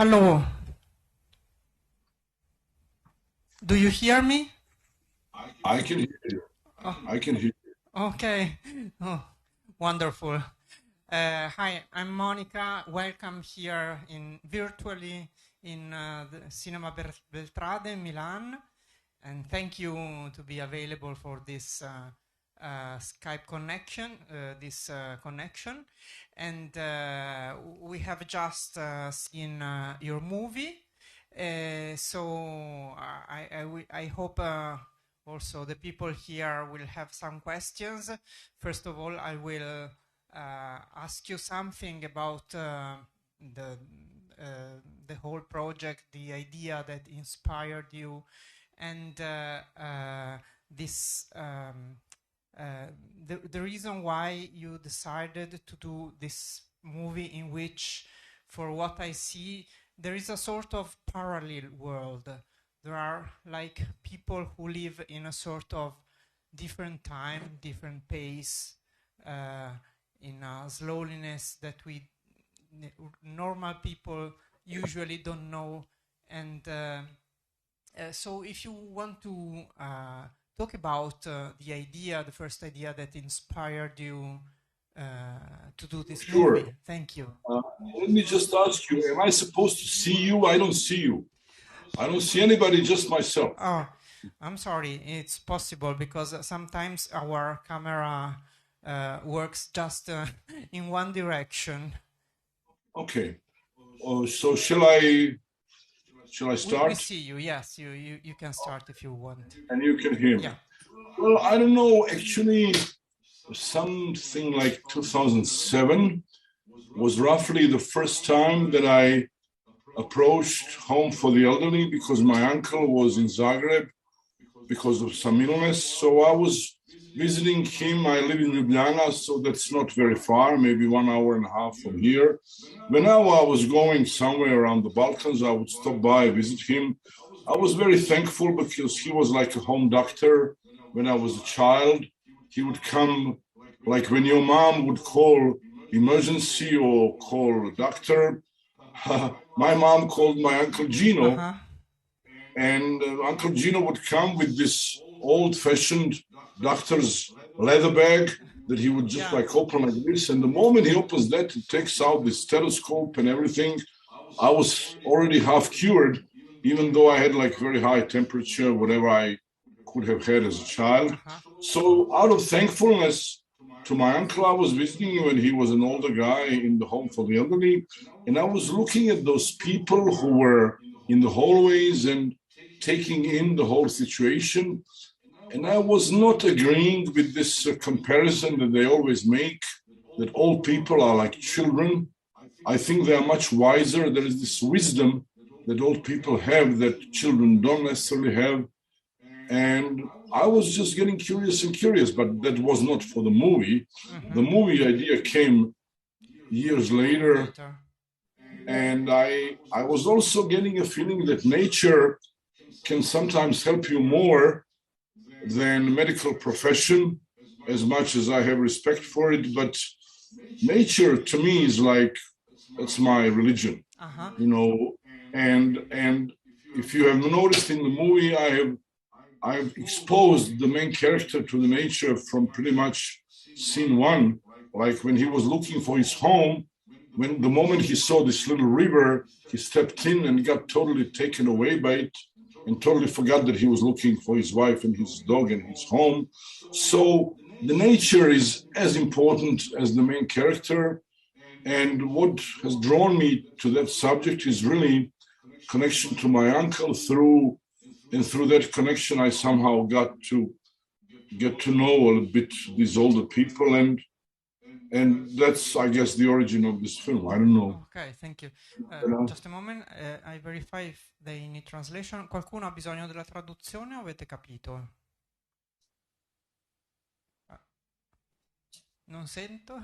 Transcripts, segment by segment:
Hello. Do you hear me? I can hear you. Oh, I can hear you. okay. Oh, wonderful. Hi, I'm Monica. Welcome here virtually in the Cinema Beltrade in Milan. And thank you to be available for this Skype connection, connection. And we have just seen your movie. So I hope also the people here will have some questions. First of all, I will ask you something about the whole project, the idea that inspired you, and the reason why you decided to do this movie, in which, for what I see, there is a sort of parallel world. There are like people who live in a sort of different time, different pace, in a slowness that we normal people usually don't know. And so if you want to talk about the first idea that inspired you to do this Sure. movie. Thank you. Let me just ask you, am I supposed to see you? I don't see you. I don't see anybody, just myself. Oh, I'm sorry. It's possible because sometimes our camera works just in one direction. Okay. So shall I start? We see you. Yes, you can start if you want. And you can hear me. Yeah. Well, I don't know. Actually, something like 2007 was roughly the first time that I approached Home for the Elderly, because my uncle was in Zagreb because of some illness. So I was visiting him. I live in Ljubljana, so that's not very far, maybe 1.5 hours from here. Whenever I was going somewhere around the Balkans, I would stop by, visit him. I was very thankful because he was like a home doctor when I was a child. He would come, like when your mom would call emergency or call a doctor. My mom called my Uncle Gino, and Uncle Gino would come with this old-fashioned doctor's leather bag that he would just like open like this. And the moment he opens that, he takes out this stethoscope and everything. I was already half cured, even though I had like very high temperature, whatever I could have had as a child. So out of thankfulness to my uncle, I was visiting when he was an older guy in the Home for the Elderly. And I was looking at those people who were in the hallways and taking in the whole situation. And I was not agreeing with this comparison that they always make, that old people are like children. I think they are much wiser. There is this wisdom that old people have that children don't necessarily have. And I was just getting curious and curious, but that was not for the movie. The movie idea came years later. And I was also getting a feeling that nature can sometimes help you more than medical profession, as much as I have respect for it. But nature to me is like, that's my religion, you know. And if you have noticed in the movie, I've exposed the main character to the nature from pretty much scene one. Like when he was looking for his home, when the moment he saw this little river, he stepped in and got totally taken away by it and totally forgot that he was looking for his wife and his dog and his home. So the nature is as important as the main character. And what has drawn me to that subject is really connection to my uncle. Through that connection, I somehow got to get to know a little bit these older people, and that's, I guess, the origin of this film. I don't know. Okay, thank you. Just a moment, I verify if they need translation. Qualcuno ha bisogno della traduzione o avete capito? Non sento?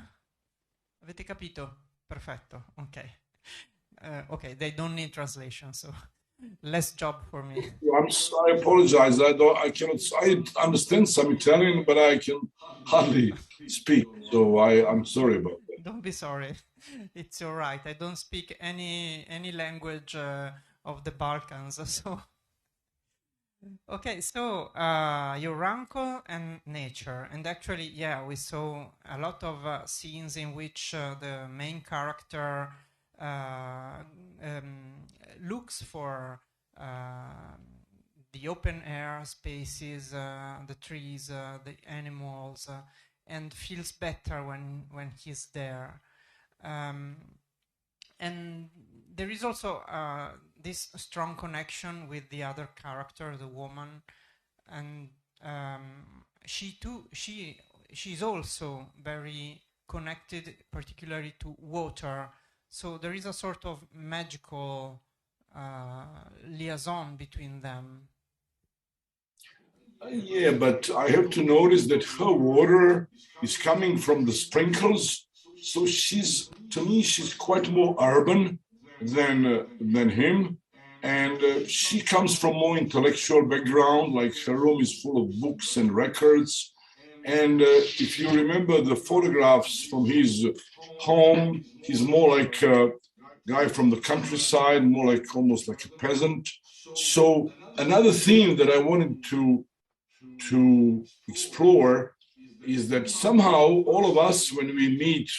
Avete capito? Perfetto, ok. Okay, they don't need translation, so less job for me. I apologize. I understand some Italian, but I can hardly speak. So I'm sorry about that. Don't be sorry. It's all right. I don't speak any language of the Balkans, so. Okay, so your uncle and nature, and actually, yeah, we saw a lot of scenes in which the main character looks for the open air spaces, the trees, the animals, and feels better when he's there. And there is also this strong connection with the other character, the woman, and she's also very connected, particularly to water. So there is a sort of magical liaison between them. Yeah, but I have to notice that her water is coming from the sprinkles. So to me, she's quite more urban than him. And she comes from more intellectual background, like her room is full of books and records. And if you remember the photographs from his home, he's more like a guy from the countryside, more like almost like a peasant. So another theme that I wanted to explore is that somehow all of us, when we meet,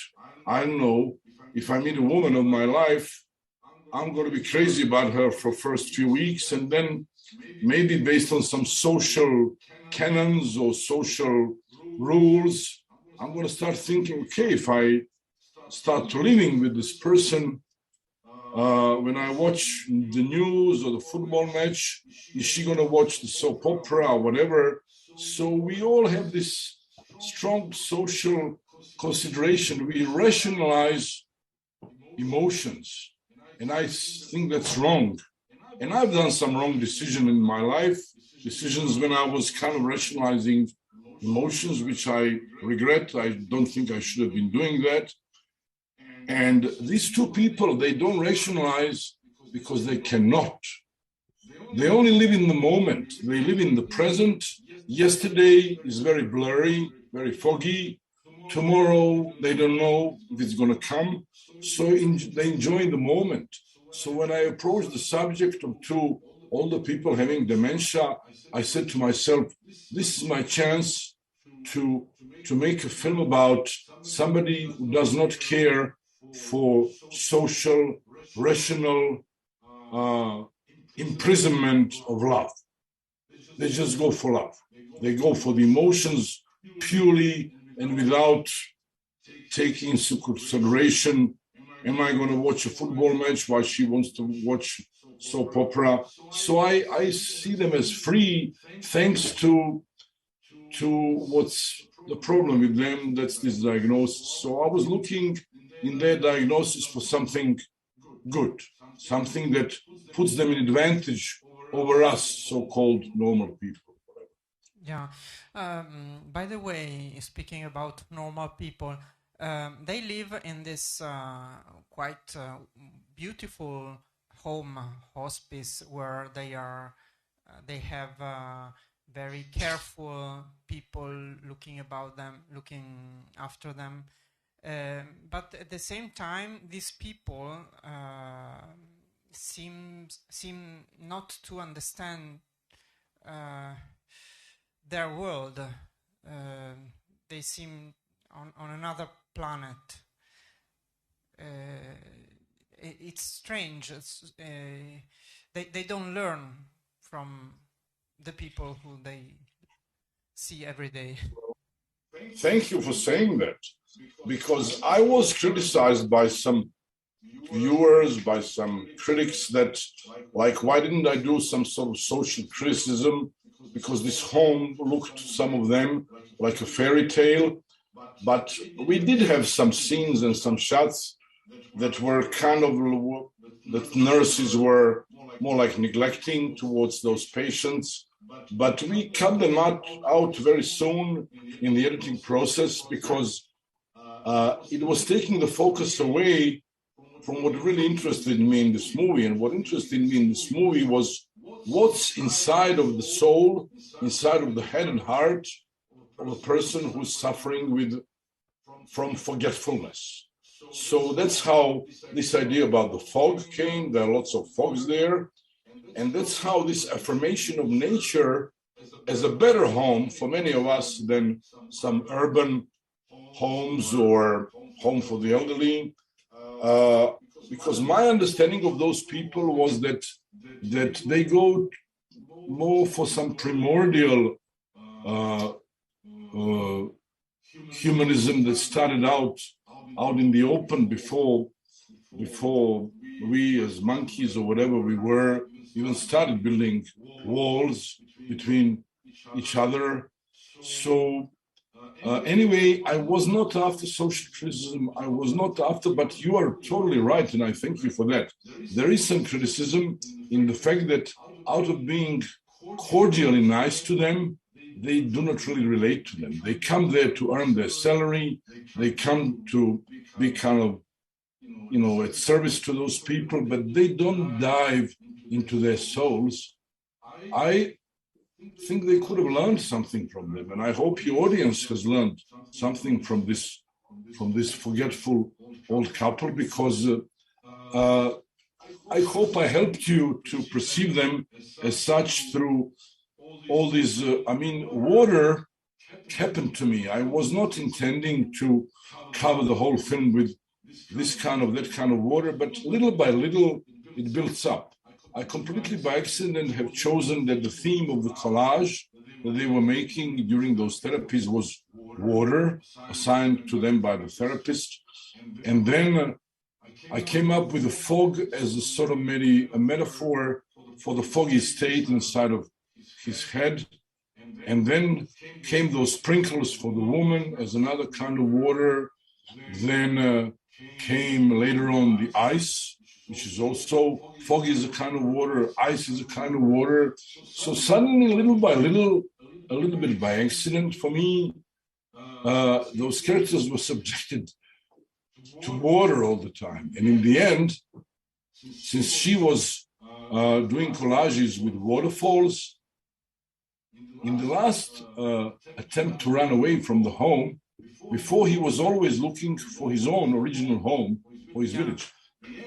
I don't know, if I meet a woman of my life, I'm going to be crazy about her for the first few weeks, and then maybe based on some social canons or social rules, I'm going to start thinking, okay, if I start living with this person, when I watch the news or the football match, is she going to watch the soap opera or whatever? So we all have this strong social consideration. We rationalize emotions, and I think that's wrong. And I've done some wrong decisions in my life, decisions when I was kind of rationalizing emotions, which I regret. I don't think I should have been doing that. And these two people, they don't rationalize because they cannot. They only live in the moment. They live in the present. Yesterday is very blurry, very foggy. Tomorrow, they don't know if it's going to come. So they enjoy the moment. So when I approached the subject of two older people having dementia, I said to myself, this is my chance to make a film about somebody who does not care for social, rational imprisonment of love. They just go for love. They go for the emotions purely and without taking into consideration, am I going to watch a football match while she wants to watch soap opera? So I see them as free, thanks to what's the problem with them, that's this diagnosis. So I was looking in their diagnosis for something good, something that puts them in advantage over us, so-called normal people. Yeah. By the way, speaking about normal people, they live in this quite beautiful home hospice where they have very careful people looking after them. But at the same time, these people seem not to understand their world. They seem on another planet. It's strange. They don't learn from the people who they see every day. Thank you for saying that, because I was criticized by some viewers, by some critics that, like, why didn't I do some sort of social criticism? Because this home looked, some of them, like a fairy tale. But we did have some scenes and some shots that were kind of, that nurses were more like neglecting towards those patients. But we cut them out very soon in the editing process, because it was taking the focus away from what really interested me in this movie. And what interested me in this movie was what's inside of the soul, inside of the head and heart of a person who's suffering from forgetfulness. So that's how this idea about the fog came. There are lots of fogs there. And that's how this affirmation of nature as a better home for many of us than some urban homes or home for the elderly. Because my understanding of those people was that they go more for some primordial humanism that started out in the open before we as monkeys or whatever we were even started building walls between each other. So anyway, I was not after social criticism. I was not after, but you are totally right, and I thank you for that. There is some criticism in the fact that out of being cordially nice to them, they do not really relate to them. They come there to earn their salary. They come to be kind of, at service to those people, but they don't dive into their souls. I think they could have learned something from them, and I hope your audience has learned something from this forgetful old couple, because I hope I helped you to perceive them as such through all these. Water happened to me. I was not intending to cover the whole film with that kind of water, but little by little it builds up. I completely by accident have chosen that the theme of the collage that they were making during those therapies was water, assigned to them by the therapist. And then I came up with the fog as a sort of a metaphor for the foggy state inside of his head. And then came those sprinkles for the woman as another kind of water. Then came later on the ice, which is also, fog is a kind of water, ice is a kind of water. So suddenly, little by little, a little bit by accident for me, those characters were subjected to water all the time. And in the end, since she was doing collages with waterfalls, in the last attempt to run away from the home, before he was always looking for his own original home, for his village.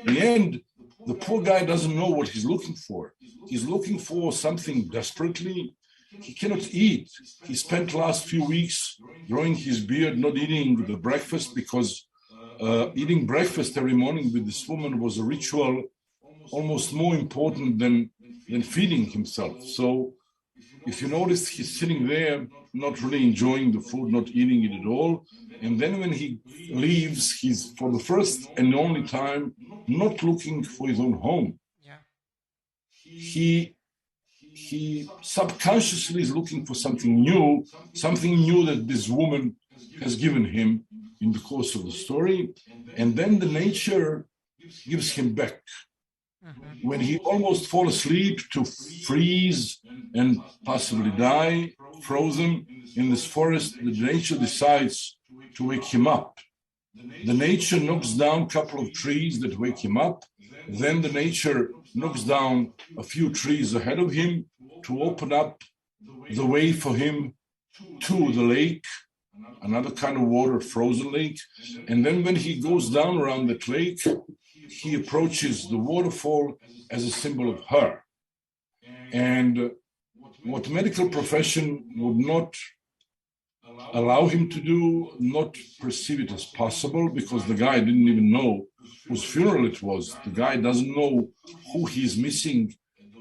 In the end, the poor guy doesn't know what he's looking for. He's looking for something desperately. He cannot eat. He spent the last few weeks growing his beard, not eating the breakfast, because eating breakfast every morning with this woman was a ritual almost more important than feeding himself. So if you notice, he's sitting there, not really enjoying the food, not eating it at all. And then when he leaves, he's, for the first and only time, not looking for his own home. Yeah. He subconsciously is looking for something new that this woman has given him in the course of the story. And then the nature gives him back. When he almost falls asleep to freeze and possibly die, frozen in this forest, the nature decides to wake him up. The nature knocks down a couple of trees that wake him up. Then the nature knocks down a few trees ahead of him to open up the way for him to the lake, another kind of water, frozen lake. And then when he goes down around that lake, he approaches the waterfall as a symbol of her. And what medical profession would not allow him to do, not perceive it as possible, because the guy didn't even know whose funeral it was. The guy doesn't know who he's missing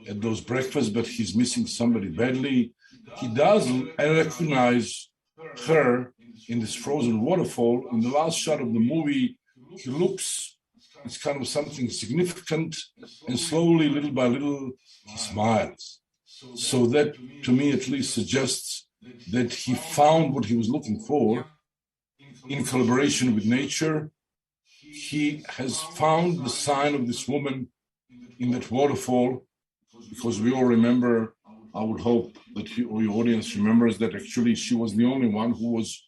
at those breakfasts, but he's missing somebody badly. He does recognize her in this frozen waterfall. In the last shot of the movie, he looks, it's kind of something significant, and slowly, little by little, he smiles. So that, to me at least, suggests that he found what he was looking for in collaboration with nature. He has found the sign of this woman in that waterfall, because we all remember, I would hope that your audience remembers that actually she was the only one who was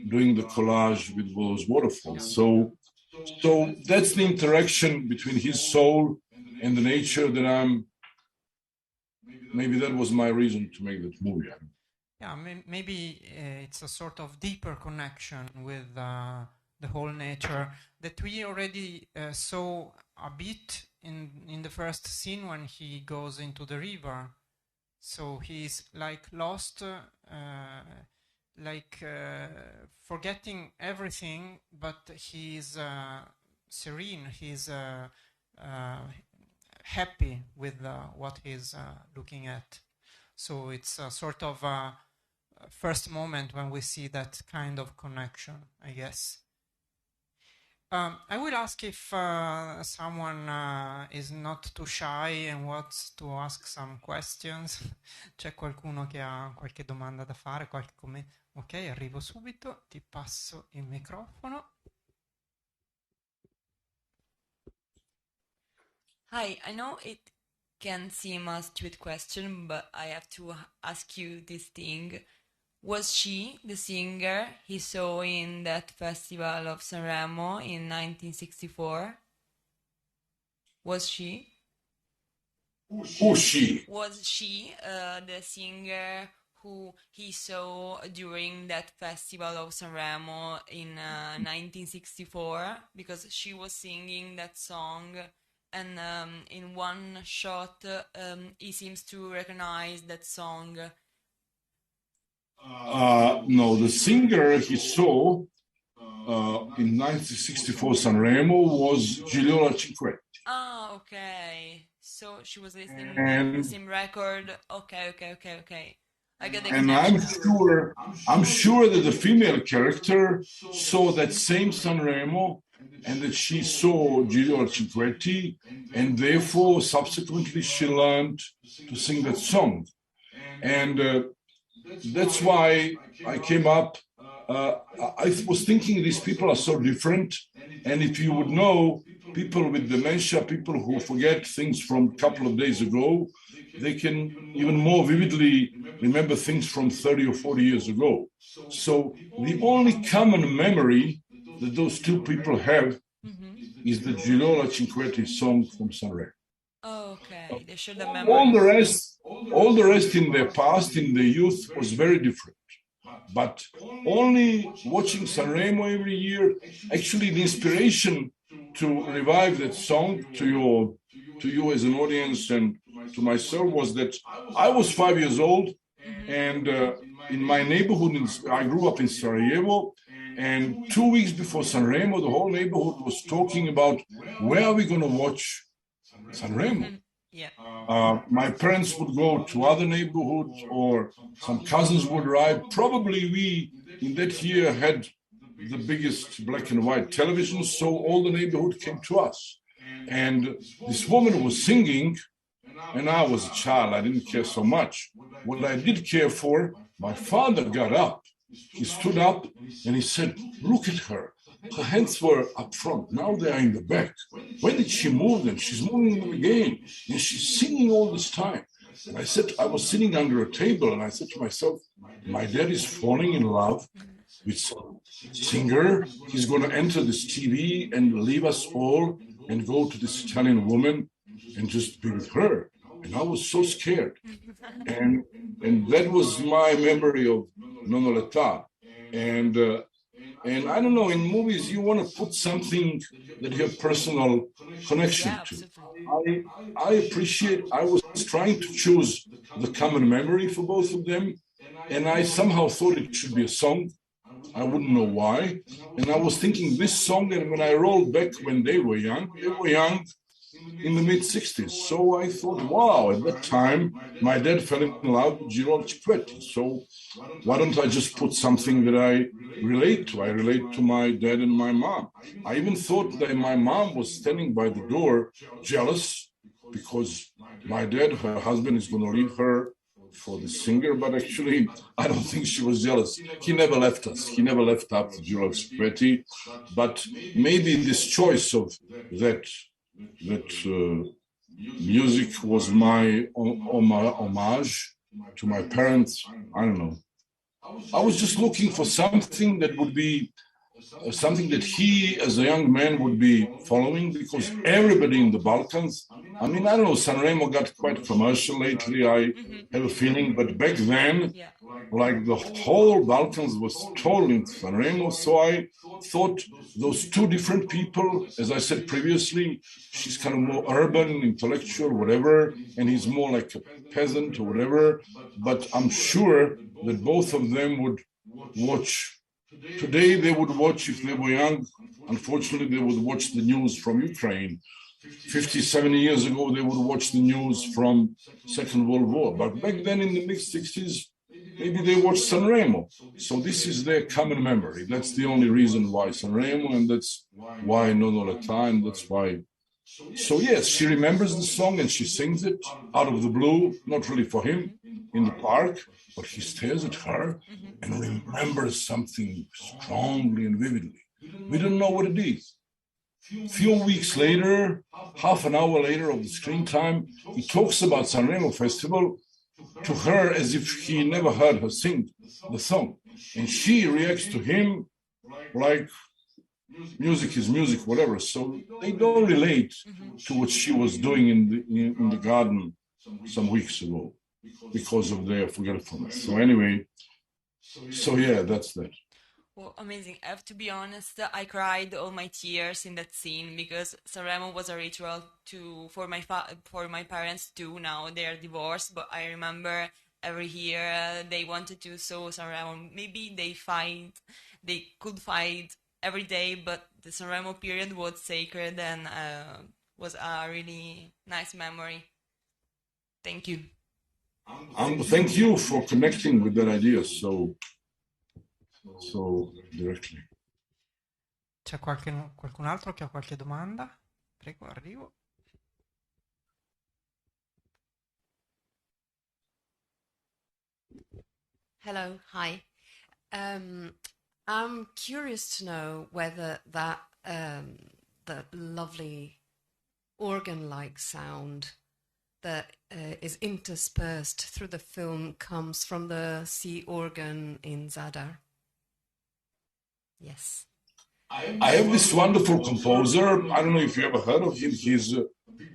doing the collage with those waterfalls. So that's the interaction between his soul and the nature that maybe that was my reason to make that movie. Yeah, maybe it's a sort of deeper connection with the whole nature that we already saw a bit in the first scene when he goes into the river. So he's like lost, forgetting everything, but he's serene, he's happy with what he's looking at. So it's a sort of first moment when we see that kind of connection, I guess. I will ask if someone is not too shy and wants to ask some questions. C'è qualcuno che ha qualche domanda da fare, qualche commento? Ok, arrivo subito, ti passo il microfono. Hi, I know it can seem a stupid question, but I have to ask you this thing. Was she the singer he saw in that festival of Sanremo in 1964? Was she? Who's she? Was she the singer who he saw during that festival of Sanremo in 1964? Because she was singing that song, and in one shot he seems to recognize that song. No, the singer he saw in 1964 Sanremo was Giulio Cinquetti. Ah, okay. So she was listening to the same record. Okay. I get the and connection. I'm sure that the female character saw that same Sanremo and that she saw Giulio Cinquetti, and therefore subsequently she learned to sing that song. And that's why I came up. I was thinking these people are so different, and if you would know, people with dementia, people who forget things from a couple of days ago, they can even more vividly remember things from 30 or 40 years ago. So the only common memory that those two people have is the Giulio Cinquetti song from Sanremo. Oh, okay. They should remember. All the rest in their past, in their youth, was very different. But only watching Sanremo every year, actually the inspiration to revive that song to you as an audience and to myself was that I was 5 years old, and in my neighborhood, I grew up in Sarajevo, and 2 weeks before Sanremo, the whole neighborhood was talking about where are we going to watch Sanremo. Yeah. My parents would go to other neighborhoods, or some cousins would arrive. Probably we, in that year, had the biggest black and white television, so all the neighborhood came to us. And this woman was singing, and I was a child. I didn't care so much. What I did care for, my father got up. He stood up, and he said, "Look at her. Her hands were up front. Now they are in the back. When did she move them? She's moving them again. And she's singing all this time." And I said, I was sitting under a table, and I said to myself, my dad is falling in love with some singer. He's going to enter this TV and leave us all and go to this Italian woman and just be with her. And I was so scared. And that was my memory of Nonoletta. And I don't know, in movies, you want to put something that you have personal connection to. I appreciate, I was trying to choose the common memory for both of them, and I somehow thought it should be a song. I wouldn't know why. And I was thinking this song, and when I rolled back when they were young in the mid-60s. So I thought, wow, at that time, my dad fell in love with Giulio Cinquetti. So why don't I just put something that I relate to? I relate to my dad and my mom. I even thought that my mom was standing by the door, jealous, because my dad, her husband, is going to leave her for the singer, but actually, I don't think she was jealous. He never left us. He never left after Giulio Cinquetti. But maybe this choice of that music was my homage to my parents. I don't know. I was just looking for something that would be something that he, as a young man, would be following, because everybody in the Balkans, I mean, I don't know, Sanremo got quite commercial lately, I have a feeling, but back then, like the whole Balkans was told in Sanremo. So I thought those two different people, as I said previously, she's kind of more urban, intellectual, whatever, and he's more like a peasant or whatever. But I'm sure that both of them would watch. Today they would watch, if they were young, unfortunately, they would watch the news from Ukraine. 50, 70 years ago, they would watch the news from Second World War. But back then in the mid-60s, maybe they watched Sanremo. So this is their common memory. That's the only reason why Sanremo, and that's why Nono Lata, and that's why. So yes, she remembers the song and she sings it out of the blue, not really for him, in the park, but he stares at her and remembers something strongly and vividly. We don't know what it is. Few weeks later, half an hour later of the screen time, he talks about Sanremo Festival to her as if he never heard her sing the song. And she reacts to him like music is music, whatever. So they don't relate to what she was doing in the garden some weeks ago because of their forgetfulness. So anyway, so yeah, that's that. Well, amazing. I have to be honest, I cried all my tears in that scene because Sanremo was a ritual for my parents too. Now they are divorced, but I remember every year they wanted to show Sanremo. Maybe they could fight every day, but the Sanremo period was sacred and was a really nice memory. Thank you. Thank you for connecting with that idea so directly. C'è qualcun altro che ha qualche domanda? Prego, arrivo. Hello, hi. I'm curious to know whether that the lovely organ-like sound that is interspersed through the film comes from the sea organ in Zadar. Yes. I have this wonderful composer. I don't know if you ever heard of him. He's a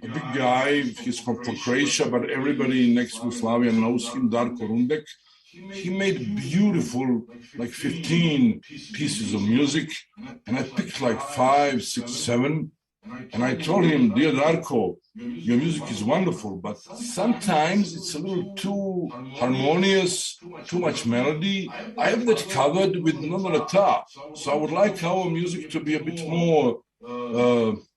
big guy. He's from Croatia, but everybody in ex-Yugoslavia knows him, Darko Rundek. He made beautiful, like 15 pieces of music, and I picked like 5, 6, 7. And I told him, dear Darko, your music is wonderful, but sometimes it's a little too harmonious, too much melody. I have that covered with Nonolata. So I would like our music to be a bit more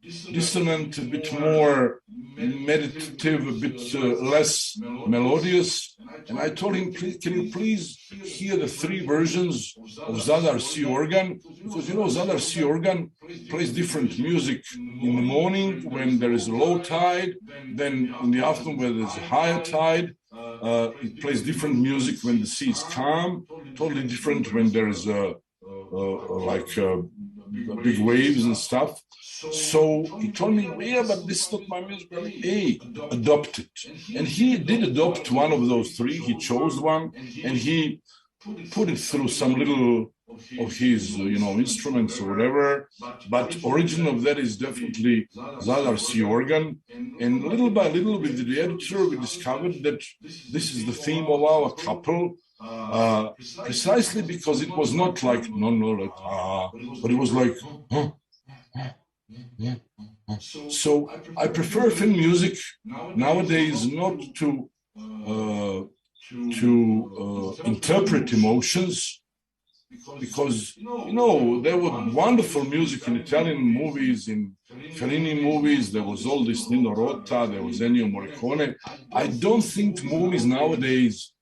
dissonant, a bit more meditative, a bit less melodious. And I told him, can you please hear the 3 versions of Zadar Sea organ? Because Zadar Sea organ plays different music in the morning when there is a low tide, then in the afternoon when there's a higher tide. It plays different music when the sea is calm, totally different when there is big waves and stuff. So he told me, yeah, but this is not my music. Hey, adopt it. And he did adopt one of those 3. He chose one and he put it through some little of his, instruments or whatever. But origin of that is definitely Zadar Sea organ. And little by little with the editor, we discovered that this is the theme of our couple. Precisely because it was not like but it was like So I prefer film music nowadays not to interpret emotions, because there was wonderful music in Italian movies, in Fellini movies. There was all this Nino Rota, there was Ennio Morricone. I don't think movies nowadays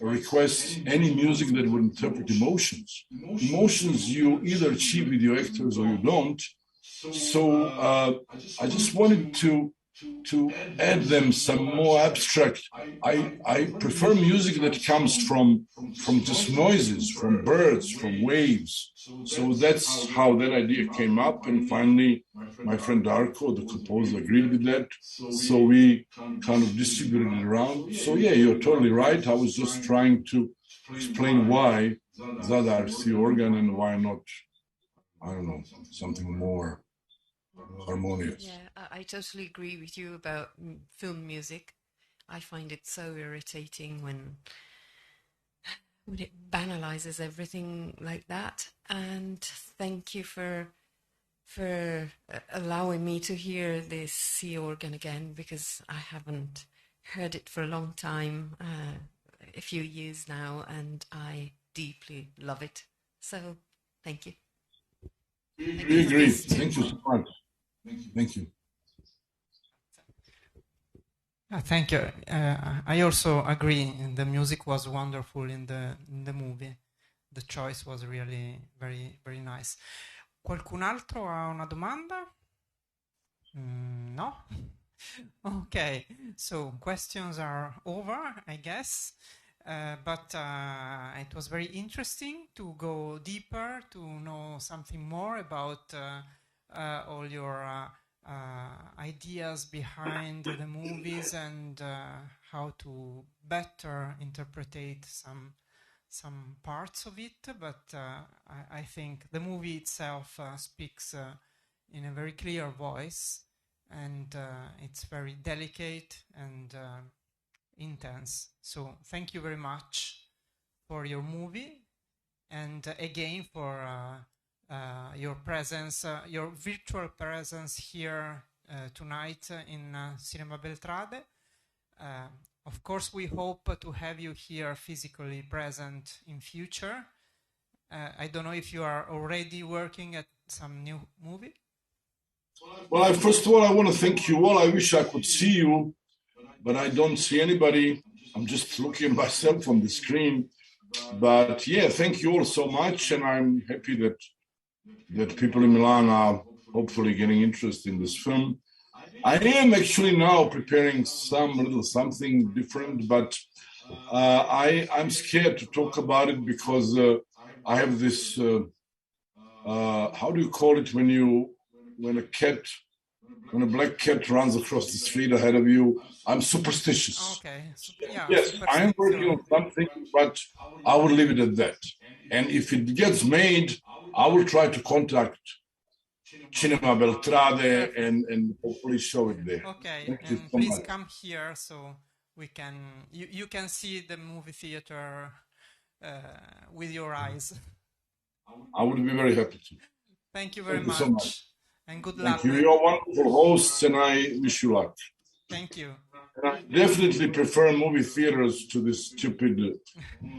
request any music that would interpret emotions. Emotions you either achieve with your actors or you don't. So I just wanted to add them some more abstract. I prefer music that comes from just noises, from birds, from waves. So that's how that idea came up. And finally, my friend Darko, the composer, agreed with that. So we kind of distributed it around. So yeah, you're totally right. I was just trying to explain why Zadar Sea organ and why not, I don't know, something more harmonious. Yeah, I totally agree with you about film music. I find it so irritating when it banalizes everything like that. And thank you for allowing me to hear this sea organ again, because I haven't heard it for a long time, a few years now, and I deeply love it. So thank you. We agree. Thank you so much. Thank you. Thank you. I also agree. The music was wonderful in the movie. The choice was really very, very nice. Qualcun altro ha una domanda? No? Okay, so questions are over, I guess. But it was very interesting to go deeper, to know something more about all your ideas behind the movies and how to better interpret some parts of it. But I think the movie itself speaks in a very clear voice, and it's very delicate and intense. So thank you very much for your movie, and again for your presence, your virtual presence here tonight in Cinema Beltrade. Of course, we hope to have you here physically present in future. I don't know if you are already working at some new movie. Well, first of all, I want to thank you all. I wish I could see you, but I don't see anybody. I'm just looking at myself on the screen. But yeah, thank you all so much, and I'm happy that people in Milan are hopefully getting interested in this film. I am actually now preparing something different, but I'm scared to talk about it because I have this, how do you call it when a black cat runs across the street ahead of you? I'm superstitious. Okay. Yeah, yes, I'm working on something, but I will leave it at that. And if it gets made, I will try to contact Cinema Beltrade and hopefully show it there. Okay, Thank and you so please much. come here so we can you can see the movie theater with your eyes. I would be very happy to. Thank you very Thank much. You so much. And good Thank luck. you. You're wonderful hosts, and I wish you luck. Thank you. And I definitely prefer movie theaters to this stupid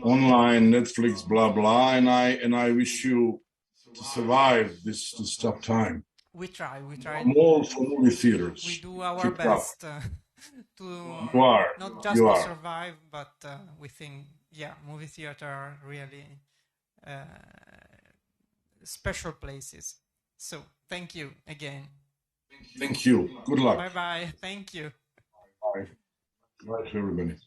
online Netflix blah blah. And I wish you to survive this tough time. We try. I'm all for movie theaters. We do our Keep best to You are. not just You to are. survive, but we think, yeah, movie theater are really special places. So thank you again. Thank you. Good luck. Bye bye. Thank you. Bye. Bye to everybody.